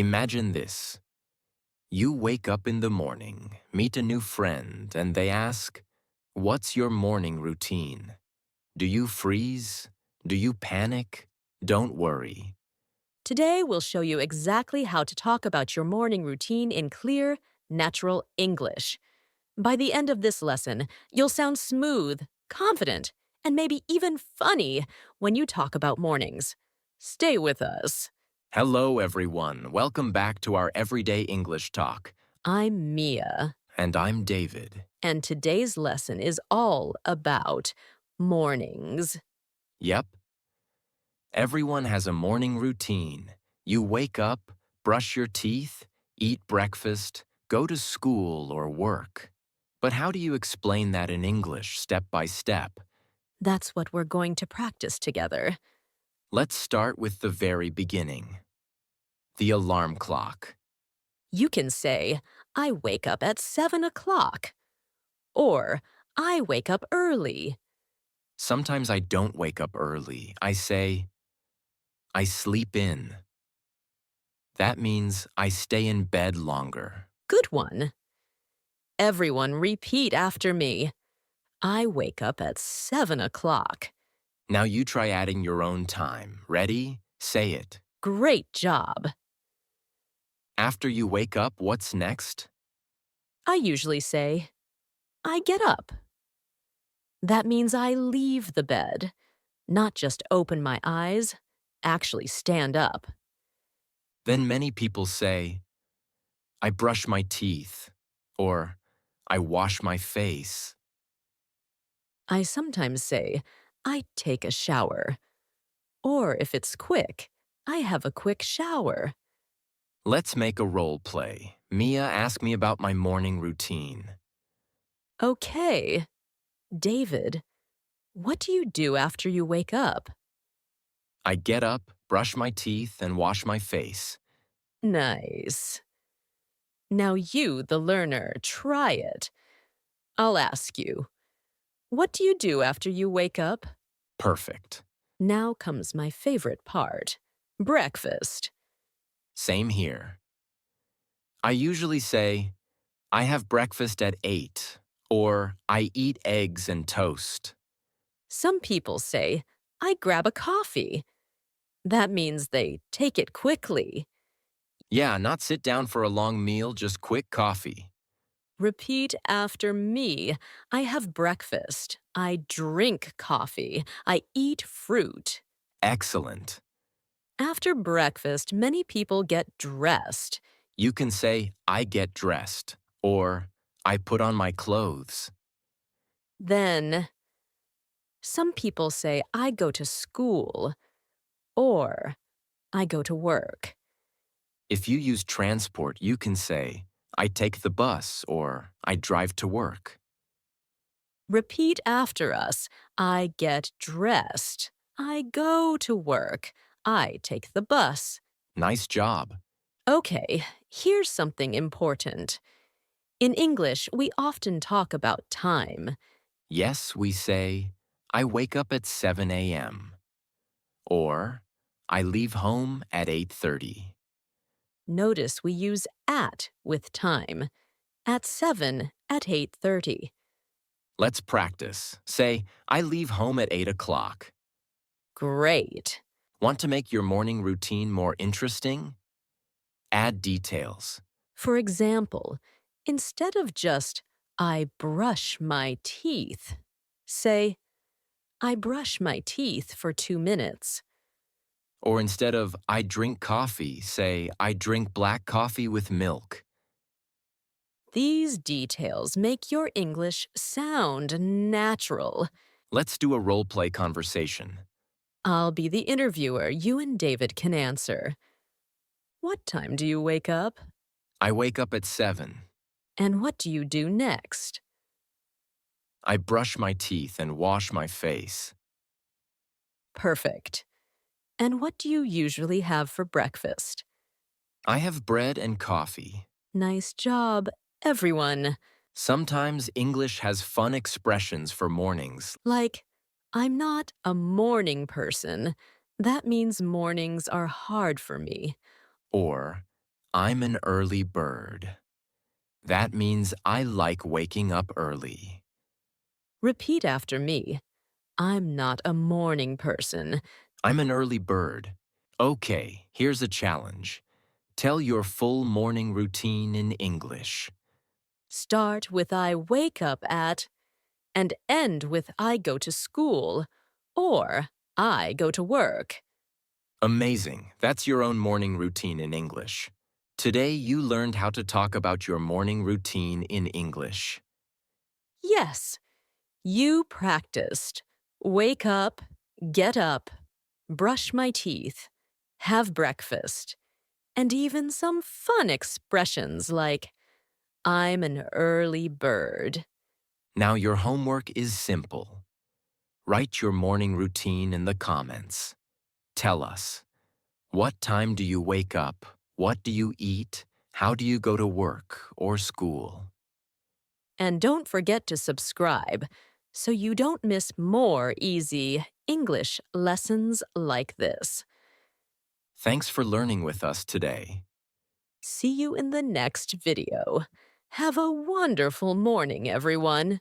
Imagine this. You wake up in the morning, meet a new friend, and they ask, "What's your morning routine?" Do you freeze? Do you panic? Don't worry. Today, we'll show you exactly how to talk about your morning routine in clear, natural English. By the end of this lesson, you'll sound smooth, confident, and maybe even funny when you talk about mornings. Stay with us. Hello, everyone. Welcome back to our Everyday English Talk. I'm Mia, And I'm David. and today's lesson is all about mornings. Yep. Everyone has a morning routine. You wake up, brush your teeth, eat breakfast, go to school or work. But how do you explain that in English step by step? That's what we're going to practice together. Let's start with the very beginning. The alarm clock. You can say, I wake up at 7 o'clock. Or, I wake up early. Sometimes I don't wake up early. I say, I sleep in. That means I stay in bed longer. Good one. Everyone repeat after me. I wake up at 7 o'clock. Now you try adding your own time. Ready? Say it. Great job. After you wake up, what's next? I usually say, I get up. That means I leave the bed, not just open my eyes, actually stand up. Then many people say, I brush my teeth, or I wash my face. I sometimes say, I take a shower. Or if it's quick, I have a quick shower. Let's make a role play. Mia, ask me about my morning routine. Okay. David, what do you do after you wake up? I get up, brush my teeth, and wash my face. Nice. Now you, the learner, try it. I'll ask you, what do you do after you wake up? Perfect. Now comes my favorite part, breakfast. Same here. I usually say, I have breakfast at 8, or I eat eggs and toast. Some people say, I grab a coffee. That means they take it quickly. Yeah, not sit down for a long meal, just quick coffee. Repeat after me. I have breakfast. I drink coffee. I eat fruit. Excellent. After breakfast, many people get dressed. You can say, I get dressed, or I put on my clothes. Then, some people say, I go to school, or I go to work. If you use transport, you can say, I take the bus, or I drive to work. Repeat after us. I get dressed. I go to work. I take the bus. Nice job. Okay, here's something important. In English, we often talk about time. Yes, we say, I wake up at 7 a.m. Or, I leave home at 8:30. Notice we use at with time. At 7, at 8:30. Let's practice. Say, I leave home at 8 o'clock. Great. Want to make your morning routine more interesting? Add details. For example, instead of just, I brush my teeth, say, I brush my teeth for 2 minutes. Or instead of I drink coffee, say I drink black coffee with milk. These details make your English sound natural. Let's do a role play conversation. I'll be the interviewer. You and David can answer. What time do you wake up? I wake up at 7. And what do you do next? I brush my teeth and wash my face. Perfect. And what do you usually have for breakfast? I have bread and coffee. Nice job, everyone. Sometimes English has fun expressions for mornings. Like, I'm not a morning person. That means mornings are hard for me. Or, I'm an early bird. That means I like waking up early. Repeat after me. I'm not a morning person. I'm an early bird. Okay, here's a challenge. Tell your full morning routine in English. Start with I wake up at and end with I go to school or I go to work. Amazing. That's your own morning routine in English. Today, you learned how to talk about your morning routine in English. Yes, you practiced. Wake up, get up, brush my teeth, have breakfast, and even some fun expressions like I'm an early bird. Now, your homework is simple. Write your morning routine in the comments. Tell us, what time do you wake up? What do you eat? How do you go to work or school? And don't forget to subscribe so you don't miss more easy English lessons like this. Thanks for learning with us today. See you in the next video. Have a wonderful morning, everyone.